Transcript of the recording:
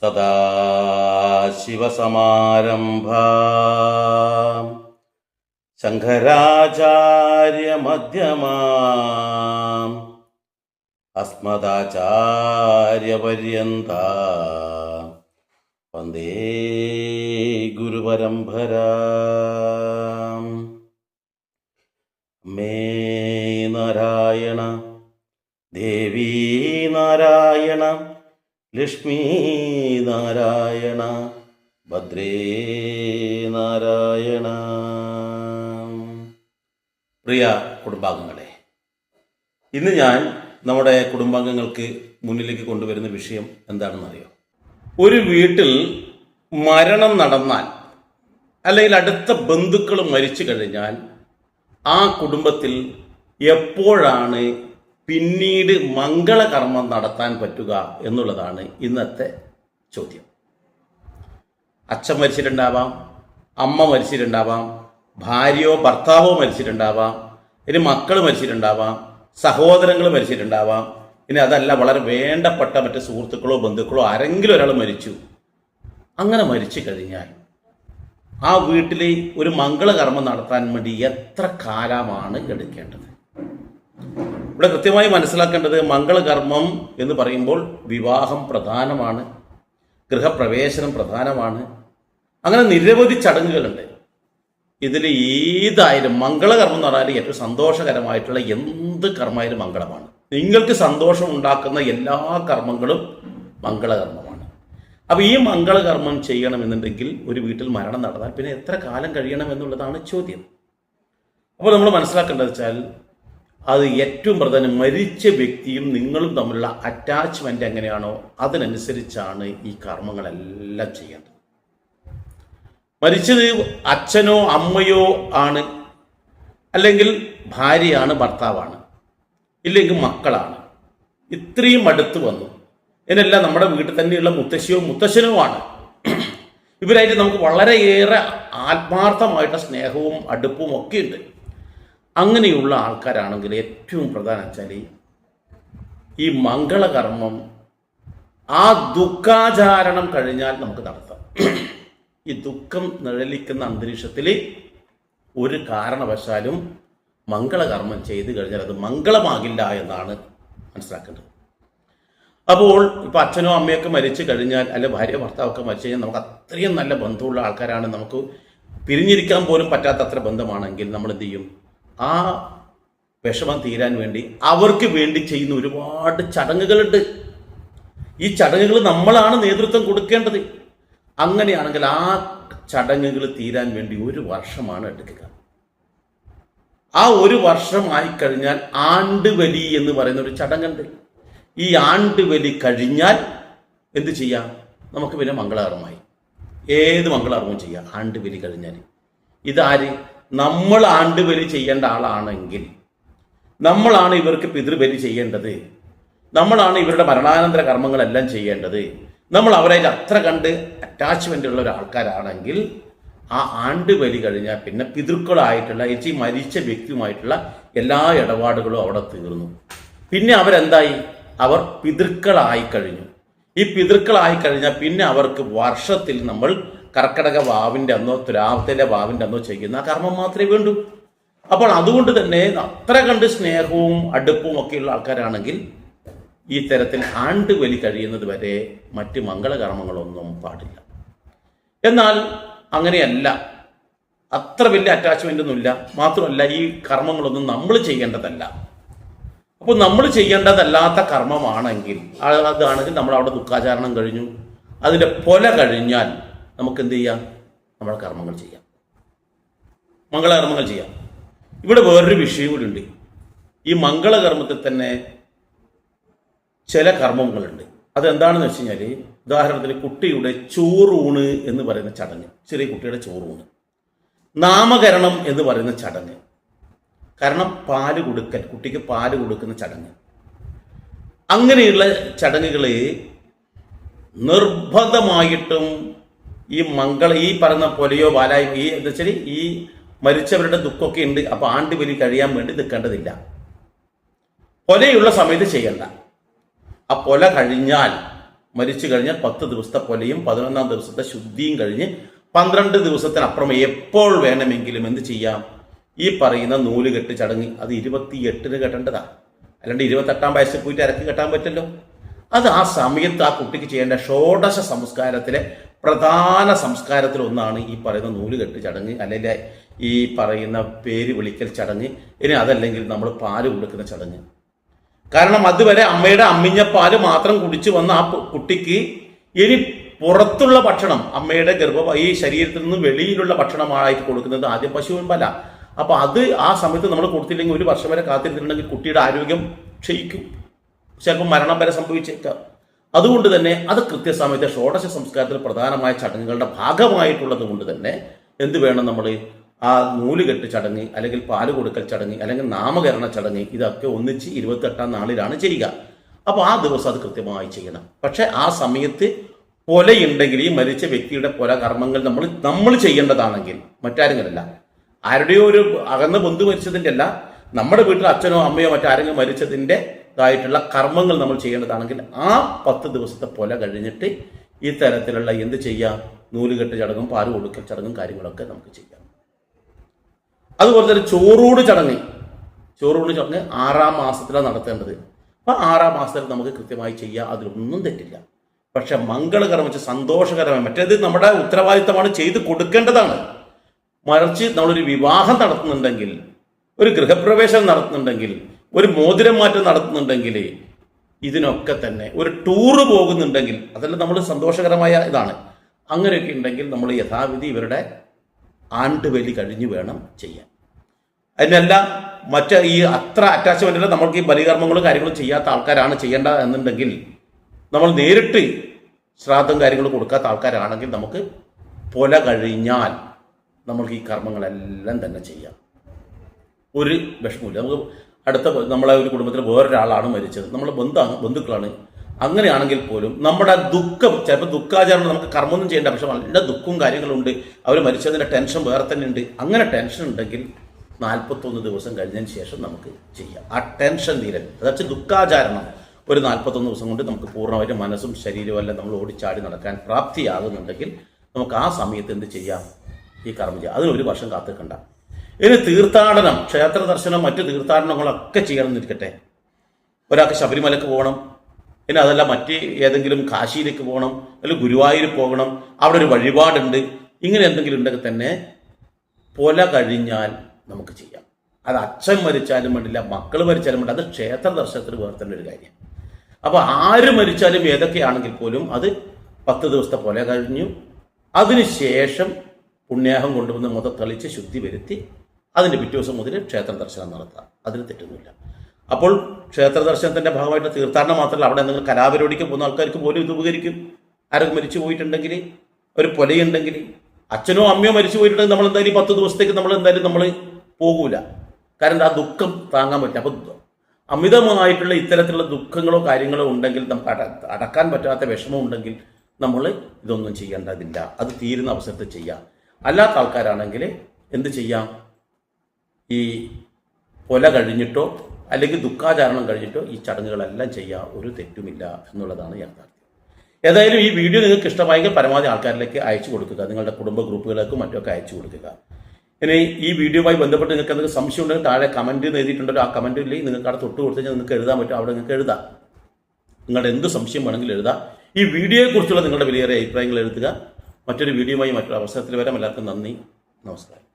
സദാശിവസമാരംഭാം ശങ്കരാചാര്യമധ്യമാം അസ്മദാചാര്യപര്യന്താം വന്ദേ ഗുരുപരമ്പരാം. അമ്മേ നാരായണ, ദേവീ നാരായണ, ലക്ഷ്മീ നാരായണ, ഭദ്രേ നാരായണ. പ്രിയ കുടുംബാംഗങ്ങളെ, ഇന്ന് ഞാൻ നമ്മുടെ കുടുംബാംഗങ്ങൾക്ക് മുന്നിലേക്ക് കൊണ്ടുവരുന്ന വിഷയം എന്താണെന്നറിയോ? ഒരു വീട്ടിൽ മരണം നടന്നാൽ അല്ലെങ്കിൽ അടുത്ത ബന്ധുക്കൾ മരിച്ചു കഴിഞ്ഞാൽ ആ കുടുംബത്തിൽ എപ്പോഴാണ് പിന്നീട് മംഗളകർമ്മം നടത്താൻ പറ്റുക എന്നുള്ളതാണ് ഇന്നത്തെ ചോദ്യം. അച്ഛൻ മരിച്ചിട്ടുണ്ടാവാം, അമ്മ മരിച്ചിട്ടുണ്ടാവാം, ഭാര്യയോ ഭർത്താവോ മരിച്ചിട്ടുണ്ടാവാം, ഇനി മക്കൾ മരിച്ചിട്ടുണ്ടാവാം, സഹോദരങ്ങൾ മരിച്ചിട്ടുണ്ടാവാം, ഇനി അതല്ല വളരെ വേണ്ടപ്പെട്ട മറ്റ് സുഹൃത്തുക്കളോ ബന്ധുക്കളോ ആരെങ്കിലും ഒരാൾ മരിച്ചു. അങ്ങനെ മരിച്ചു കഴിഞ്ഞാൽ ആ വീട്ടിൽ ഒരു മംഗളകർമ്മം നടത്താൻ വേണ്ടി എത്ര കാലമാണ് എടുക്കേണ്ടത്? ഇവിടെ കൃത്യമായി മനസ്സിലാക്കേണ്ടത്, മംഗളകർമ്മം എന്ന് പറയുമ്പോൾ വിവാഹം പ്രധാനമാണ്, ഗൃഹപ്രവേശനം പ്രധാനമാണ്, അങ്ങനെ നിരവധി ചടങ്ങുകളുണ്ട്. ഇതിൽ ഏതായാലും മംഗളകർമ്മം എന്ന് പറഞ്ഞാൽ ഏറ്റവും സന്തോഷകരമായിട്ടുള്ള എന്ത് കർമ്മമായാലും മംഗളമാണ്. നിങ്ങൾക്ക് സന്തോഷം ഉണ്ടാക്കുന്ന എല്ലാ കർമ്മങ്ങളും മംഗളകർമ്മമാണ്. അപ്പോൾ ഈ മംഗളകർമ്മം ചെയ്യണമെന്നുണ്ടെങ്കിൽ ഒരു വീട്ടിൽ മരണം നടന്നാൽ പിന്നെ എത്ര കാലം കഴിയണം എന്നുള്ളതാണ് ചോദ്യം. അപ്പോൾ നമ്മൾ മനസ്സിലാക്കേണ്ടത് വെച്ചാൽ, അത് ഏറ്റവും പ്രധാനം മരിച്ച വ്യക്തിയും നിങ്ങളും തമ്മിലുള്ള അറ്റാച്ച്മെന്റ് എങ്ങനെയാണോ അതിനനുസരിച്ചാണ് ഈ കർമ്മങ്ങളെല്ലാം ചെയ്യേണ്ടത്. മരിച്ചത് അച്ഛനോ അമ്മയോ ആണ്, അല്ലെങ്കിൽ ഭാര്യയാണ് ഭർത്താവാണ്, ഇല്ലെങ്കിൽ മക്കളാണ്, ഇത്രയും അടുത്ത് വന്നു, ഇതിനെല്ലാം നമ്മുടെ വീട്ടിൽ തന്നെയുള്ള മുത്തശ്ശിയോ മുത്തശ്ശനുമാണ്. ഇവരായിട്ട് നമുക്ക് വളരെയേറെ ആത്മാർത്ഥമായിട്ട് സ്നേഹവും അടുപ്പവും ഒക്കെ ഉണ്ട്. അങ്ങനെയുള്ള ആൾക്കാരാണെങ്കിൽ ഏറ്റവും പ്രധാനം വെച്ചാൽ ഈ മംഗളകർമ്മം ആ ദുഃഖാചാരണം കഴിഞ്ഞാൽ നമുക്ക് നടത്താം. ഈ ദുഃഖം നിഴലിക്കുന്ന അന്തരീക്ഷത്തിൽ ഒരു കാരണവശാലും മംഗളകർമ്മം ചെയ്തു കഴിഞ്ഞാൽ അത് മംഗളമാകില്ല എന്നാണ് മനസ്സിലാക്കേണ്ടത്. അപ്പോൾ ഇപ്പം അച്ഛനോ അമ്മയൊക്കെ മരിച്ചു കഴിഞ്ഞാൽ, അല്ലെ ഭാര്യ ഭർത്താവൊക്കെ മരിച്ചു കഴിഞ്ഞാൽ, നമുക്ക് അത്രയും നല്ല ബന്ധമുള്ള ആൾക്കാരാണ്, നമുക്ക് പിരിഞ്ഞിരിക്കാൻ പോലും പറ്റാത്തത്ര ബന്ധമാണെങ്കിൽ നമ്മൾ എന്ത് ചെയ്യും? ആ വിഷമം തീരാൻ വേണ്ടി അവർക്ക് വേണ്ടി ചെയ്യുന്ന ഒരുപാട് ചടങ്ങുകളുണ്ട്. ഈ ചടങ്ങുകൾ നമ്മളാണ് നേതൃത്വം കൊടുക്കേണ്ടത്. അങ്ങനെയാണെങ്കിൽ ആ ചടങ്ങുകൾ തീരാൻ വേണ്ടി 1 വർഷമാണ് എടുക്കുക. ആ 1 വർഷം ആയിക്കഴിഞ്ഞാൽ ആണ്ടുവലി എന്ന് പറയുന്ന ഒരു ചടങ്ങുണ്ട്. ഈ ആണ്ടുവലി കഴിഞ്ഞാൽ എന്ത് ചെയ്യാം? നമുക്ക് പിന്നെ മംഗളകർമ്മമായി ഏത് മംഗളകർമ്മവും ചെയ്യാം. ആണ്ടുവലി കഴിഞ്ഞാൽ ഇതാര്? നമ്മൾ ആണ്ടുബലി ചെയ്യേണ്ട ആളാണെങ്കിൽ നമ്മളാണ് ഇവർക്ക് പിതൃബലി ചെയ്യേണ്ടത്, നമ്മളാണ് ഇവരുടെ മരണാനന്തര കർമ്മങ്ങളെല്ലാം ചെയ്യേണ്ടത്. നമ്മൾ അവരായിട്ട് അത്ര കണ്ട് അറ്റാച്ച്മെൻ്റ് ഉള്ള ഒരാൾക്കാരാണെങ്കിൽ ആ ആണ്ടുബലി കഴിഞ്ഞാൽ പിന്നെ പിതൃക്കളായിട്ടുള്ള ഈ മരിച്ച വ്യക്തിയുമായിട്ടുള്ള എല്ലാ ഇടപാടുകളും അവിടെ തീർന്നു. പിന്നെ അവരെന്തായി? അവർ പിതൃക്കളായി കഴിഞ്ഞു. ഈ പിതൃക്കളായി കഴിഞ്ഞാൽ പിന്നെ അവർക്ക് വർഷത്തിൽ നമ്മൾ കർക്കടക വാവിൻ്റെ അന്നോ തുലാവത്തിൻ്റെ വാവിൻ്റെ അന്നോ ചെയ്യുന്ന കർമ്മം മാത്രമേ വേണ്ടൂ. അപ്പോൾ അതുകൊണ്ട് തന്നെ അത്ര കണ്ട് സ്നേഹവും അടുപ്പവും ഒക്കെയുള്ള ആൾക്കാരാണെങ്കിൽ ഈ തരത്തിൽ ആണ്ടുവലി കഴിയുന്നത് വരെ മറ്റ് മംഗളകർമ്മങ്ങളൊന്നും പാടില്ല. എന്നാൽ അങ്ങനെയല്ല, അത്ര വലിയ അറ്റാച്ച്മെൻ്റ് ഒന്നുമില്ല. മാത്രമല്ല ഈ കർമ്മങ്ങളൊന്നും നമ്മൾ ചെയ്യേണ്ടതല്ല. അപ്പോൾ നമ്മൾ ചെയ്യേണ്ടതല്ലാത്ത കർമ്മമാണെങ്കിൽ അതാണെങ്കിൽ നമ്മൾ അവിടെ ദുഃഖാചരണം കഴിഞ്ഞു, അതിൻ്റെ പൊല കഴിഞ്ഞാൽ നമുക്ക് എന്ത് ചെയ്യാം? നമ്മൾ കർമ്മങ്ങൾ ചെയ്യാം, മംഗളകർമ്മങ്ങൾ ചെയ്യാം. ഇവിടെ വേറൊരു വിഷയം കൂടി ഉണ്ട്. ഈ മംഗളകർമ്മത്തിൽ തന്നെ ചില കർമ്മങ്ങളുണ്ട്. അതെന്താണെന്ന് വെച്ച് കഴിഞ്ഞാൽ, ഉദാഹരണത്തിന് കുട്ടിയുടെ ചോറൂണ് എന്ന് പറയുന്ന ചടങ്ങ്, ചെറിയ കുട്ടിയുടെ ചോറൂണ്, നാമകരണം എന്ന് പറയുന്ന ചടങ്ങ്, കാരണം പാല് കൊടുക്കൽ, കുട്ടിക്ക് പാല് കൊടുക്കുന്ന ചടങ്ങ്, അങ്ങനെയുള്ള ചടങ്ങുകൾ നിർബന്ധമായിട്ടും ഈ പറയുന്ന പൊലയോ ബാലായോ എന്താ വെച്ചാൽ ഈ മരിച്ചവരുടെ ദുഃഖമൊക്കെ ഉണ്ട്. അപ്പോൾ ആണ്ടുബലി കഴിയാൻ വേണ്ടി നിൽക്കേണ്ടതില്ല. പൊലയുള്ള സമയത്ത് ചെയ്യണ്ട. ആ പൊല കഴിഞ്ഞാൽ, മരിച്ചു കഴിഞ്ഞാൽ 10 ദിവസത്തെ പൊലയും 11ാം ദിവസത്തെ ശുദ്ധിയും കഴിഞ്ഞ് 12 ദിവസത്തിനപ്പുറം എപ്പോൾ വേണമെങ്കിലും എന്ത് ചെയ്യാം, ഈ പറയുന്ന നൂലുകെട്ട് ചടങ്ങ് അത് 28-ന് കെട്ടേണ്ടതാണ്. അല്ലാണ്ട് 28ാം വയസ്സിൽ പോയിട്ട് ഇറക്കി കെട്ടാൻ പറ്റല്ലോ. അത് ആ സമയത്ത് ആ കുട്ടിക്ക് ചെയ്യേണ്ട ഷോഡശ സംസ്കാരത്തിലെ പ്രധാന സംസ്കാരത്തിൽ ഒന്നാണ് ഈ പറയുന്ന നൂലുകെട്ട് ചടങ്ങ്, അല്ലെങ്കിൽ ഈ പറയുന്ന പേര് വിളിക്കൽ ചടങ്ങ്. ഇനി അതല്ലെങ്കിൽ നമ്മൾ പാല് കൊടുക്കുന്ന ചടങ്ങ്. കാരണം അതുവരെ അമ്മയുടെ അമ്മിഞ്ഞപ്പാല് മാത്രം കുടിച്ചു വന്ന ആ കുട്ടിക്ക് ഇനി പുറത്തുള്ള ഭക്ഷണം, അമ്മയുടെ ഈ ശരീരത്തിൽ നിന്ന് വെളിയിലുള്ള ഭക്ഷണമായിട്ട് കൊടുക്കുന്നത് ആദ്യം പശുവിൻ പാല. അപ്പൊ അത് ആ സമയത്ത് നമ്മൾ കൊടുത്തില്ലെങ്കിൽ 1 വർഷം വരെ കാത്തിരുന്നിട്ടുണ്ടെങ്കിൽ കുട്ടിയുടെ ആരോഗ്യം ക്ഷയിക്കും, ചിലപ്പോൾ മരണം വരെ സംഭവിച്ചേക്കാം. അതുകൊണ്ട് തന്നെ അത് കൃത്യസമയത്തെ ഷോഡശ സംസ്കാരത്തിൽ പ്രധാനമായ ചടങ്ങുകളുടെ ഭാഗമായിട്ടുള്ളത് കൊണ്ട് തന്നെ എന്ത് വേണം, നമ്മൾ ആ നൂലുകെട്ട് ചടങ്ങ് അല്ലെങ്കിൽ പാല് കൊടുക്കൽ ചടങ്ങ് അല്ലെങ്കിൽ നാമകരണ ചടങ്ങ് ഇതൊക്കെ ഒന്നിച്ച് 28ാം നാളിലാണ് ചെയ്യുക. അപ്പോൾ ആ ദിവസം അത് കൃത്യമായി ചെയ്യണം. പക്ഷെ ആ സമയത്ത് പൊലയുണ്ടെങ്കിൽ, ഈ മരിച്ച വ്യക്തിയുടെ പൊല കർമ്മങ്ങൾ നമ്മൾ ചെയ്യേണ്ടതാണെങ്കിൽ, മറ്റാരെങ്കിലല്ല, ആരുടെയോ ഒരു അകന്ന ബന്ധു മരിച്ചതിൻ്റെ അല്ല, നമ്മുടെ വീട്ടിൽ അച്ഛനോ അമ്മയോ മറ്റാരെങ്കിലും മരിച്ചതിൻ്റെതായിട്ടുള്ള കർമ്മങ്ങൾ നമ്മൾ ചെയ്യേണ്ടതാണെങ്കിൽ ആ 10 ദിവസത്തെ പൊല കഴിഞ്ഞിട്ട് ഈ തരത്തിലുള്ള എന്ത് ചെയ്യാം, നൂലുകെട്ട് ചടങ്ങും പാല് കൊടുക്കൽ ചടങ്ങും കാര്യങ്ങളൊക്കെ നമുക്ക് ചെയ്യാം. അതുപോലെ തന്നെ ചോറൂട് ചടങ്ങ് 6ാം മാസത്തിലാണ് നടത്തേണ്ടത്. അപ്പം 6ാം മാസത്തിൽ നമുക്ക് കൃത്യമായി ചെയ്യാം, അതിലൊന്നും തെറ്റില്ല. പക്ഷെ മംഗളകരം വെച്ച് സന്തോഷകരമായി, മറ്റേത് നമ്മുടെ ഉത്തരവാദിത്തമാണ്, ചെയ്ത് കൊടുക്കേണ്ടതാണ്. മറിച്ച് നമ്മളൊരു വിവാഹം നടത്തുന്നുണ്ടെങ്കിൽ, ഒരു ഗൃഹപ്രവേശനം നടത്തുന്നുണ്ടെങ്കിൽ, ഒരു മോതിരം മാറ്റം നടത്തുന്നുണ്ടെങ്കിൽ, ഇതിനൊക്കെ തന്നെ ഒരു ടൂറ് പോകുന്നുണ്ടെങ്കിൽ, അതെല്ലാം നമ്മൾ സന്തോഷകരമായ ഇതാണ്. അങ്ങനെയൊക്കെ ഉണ്ടെങ്കിൽ നമ്മൾ യഥാവിധി ഇവരുടെ ആണ്ടുബലി കഴിഞ്ഞ് വേണം ചെയ്യാൻ. അതിനെല്ലാം ഈ അത്ര അറ്റാച്ച്മെൻറ്റിൽ നമ്മൾക്ക് ഈ ബലികർമ്മങ്ങളും കാര്യങ്ങളും ചെയ്യാത്ത ആൾക്കാരാണ് ചെയ്യേണ്ട എന്നുണ്ടെങ്കിൽ, നമ്മൾ നേരിട്ട് ശ്രാദ്ധം കാര്യങ്ങൾ കൊടുക്കാത്ത ആൾക്കാരാണെങ്കിൽ നമുക്ക് പൊല കഴിഞ്ഞാൽ നമ്മൾക്ക് ഈ കർമ്മങ്ങളെല്ലാം തന്നെ ചെയ്യാം, ഒരു വിഷമമില്ല. നമുക്ക് നമ്മളെ ഒരു കുടുംബത്തിൽ വേറൊരാളാണ് മരിച്ചത്, നമ്മളെ ബന്ധുക്കളാണ്, അങ്ങനെയാണെങ്കിൽ പോലും നമ്മുടെ ദുഃഖം, ചിലപ്പോൾ ദുഃഖാചരണം നമുക്ക് കർമ്മമൊന്നും ചെയ്യേണ്ട, പക്ഷെ നല്ല ദുഃഖവും കാര്യങ്ങളുണ്ട്, അവർ മരിച്ചതിൻ്റെ ടെൻഷൻ വേറെ തന്നെ ഉണ്ട്. അങ്ങനെ ടെൻഷൻ ഉണ്ടെങ്കിൽ 41 ദിവസം കഴിഞ്ഞതിന് ശേഷം നമുക്ക് ചെയ്യാം. ആ ടെൻഷൻ തീരൻ, അതായത് ദുഃഖാചരണം ഒരു 41 ദിവസം കൊണ്ട് നമുക്ക് പൂർണ്ണമായിട്ട് മനസ്സും ശരീരവും എല്ലാം നമ്മൾ ഓടിച്ചാടി നടക്കാൻ പ്രാപ്തിയാകുന്നുണ്ടെങ്കിൽ നമുക്ക് ആ സമയത്ത് എന്ത് ചെയ്യാം, ഈ കർമ്മം ചെയ്യാം. അതിന് 1 വർഷം കാത്തിക്കണ്ട. ഇനി തീർത്ഥാടനം, ക്ഷേത്ര ദർശനം, മറ്റ് തീർത്ഥാടനങ്ങളൊക്കെ ചെയ്യണമെന്നിരിക്കട്ടെ. ഒരാൾക്ക് ശബരിമലക്ക് പോകണം, പിന്നെ അതല്ല മറ്റ് ഏതെങ്കിലും കാശിയിലേക്ക് പോകണം, അല്ലെങ്കിൽ ഗുരുവായൂർ പോകണം, അവിടെ ഒരു വഴിപാടുണ്ട്, ഇങ്ങനെ എന്തെങ്കിലും ഉണ്ടെങ്കിൽ തന്നെ പൊല കഴിഞ്ഞാൽ നമുക്ക് ചെയ്യാം. അത് അച്ഛൻ മരിച്ചാലും വേണ്ടില്ല, മക്കൾ മരിച്ചാലും വേണ്ട, അത് ക്ഷേത്ര ദർശനത്തിന് വേറെ തന്നെ ഒരു കാര്യം. അപ്പോൾ ആര് മരിച്ചാലും ഏതൊക്കെയാണെങ്കിൽ പോലും അത് 10 ദിവസത്തെ പൊല കഴിഞ്ഞു, അതിനുശേഷം പുണ്യാഹം കൊണ്ടുവന്ന് മൊത്തം തെളിച്ച് ശുദ്ധി വരുത്തി അതിൻ്റെ പിറ്റേ ദിവസം മുതൽ ക്ഷേത്ര ദർശനം നടത്താം. അതിന് തെറ്റൊന്നുമില്ല. അപ്പോൾ ക്ഷേത്ര ദർശനത്തിൻ്റെ ഭാഗമായിട്ട് തീർത്ഥാടനം മാത്രമല്ല, അവിടെ എന്തെങ്കിലും കലാപരിപാടിക്ക് പോകുന്ന ആൾക്കാർക്ക് പോലും ഇത് ഉപകരിക്കും. ആരൊക്കെ മരിച്ചു പോയിട്ടുണ്ടെങ്കിൽ, ഒരു പൊലയുണ്ടെങ്കിൽ, അച്ഛനോ അമ്മയോ മരിച്ചു പോയിട്ടുണ്ടെങ്കിൽ നമ്മൾ എന്തായാലും 10 ദിവസത്തേക്ക് നമ്മൾ പോകൂല. കാരണം ആ ദുഃഖം താങ്ങാൻ പറ്റില്ല. അപ്പോൾ അമിതമായിട്ടുള്ള ഇത്തരത്തിലുള്ള ദുഃഖങ്ങളോ കാര്യങ്ങളോ ഉണ്ടെങ്കിൽ, നമുക്ക് അടക്കാൻ പറ്റാത്ത വിഷമം ഉണ്ടെങ്കിൽ നമ്മൾ ഇതൊന്നും ചെയ്യേണ്ടതില്ല. അത് തീരുന്ന അവസരത്തിൽ ചെയ്യാം. അല്ലാത്ത ആൾക്കാരാണെങ്കിൽ എന്ത് ചെയ്യാം, ഈ പൊല കഴിഞ്ഞിട്ടോ അല്ലെങ്കിൽ ദുഃഖാചരണം കഴിഞ്ഞിട്ടോ ഈ ചടങ്ങുകളെല്ലാം ചെയ്യാം, ഒരു തെറ്റുമില്ല എന്നുള്ളതാണ് യാഥാർത്ഥ്യം. ഏതായാലും ഈ വീഡിയോ നിങ്ങൾക്ക് ഇഷ്ടമായെങ്കിൽ പരമാവധി ആൾക്കാരിലേക്ക് അയച്ചു കൊടുക്കുക, നിങ്ങളുടെ കുടുംബ ഗ്രൂപ്പുകളിലേക്കും മറ്റൊക്കെ അയച്ചു കൊടുക്കുക. ഇനി ഈ വീഡിയോയുമായി ബന്ധപ്പെട്ട് നിങ്ങൾക്ക് എന്തെങ്കിലും സംശയം ഉണ്ടെങ്കിൽ താഴെ കമൻറ്റ് എഴുതിയിട്ടുണ്ടല്ലോ, ആ കമൻറ്റിൽ നിങ്ങൾക്ക് അവിടെ തൊട്ട് കൊടുത്തു കഴിഞ്ഞാൽ നിങ്ങൾക്ക് എഴുതാൻ പറ്റും, അവിടെ നിങ്ങൾക്ക് എഴുതാം. നിങ്ങളുടെ എന്ത് സംശയം വേണമെങ്കിലും എഴുതാം. ഈ വീഡിയോയെക്കുറിച്ചുള്ള നിങ്ങളുടെ വിലയേറിയ അഭിപ്രായങ്ങൾ എഴുതുക. മറ്റൊരു വീഡിയോയുമായി മറ്റൊരു അവസരത്തിൽ വരാം. എല്ലാവർക്കും നന്ദി, നമസ്കാരം.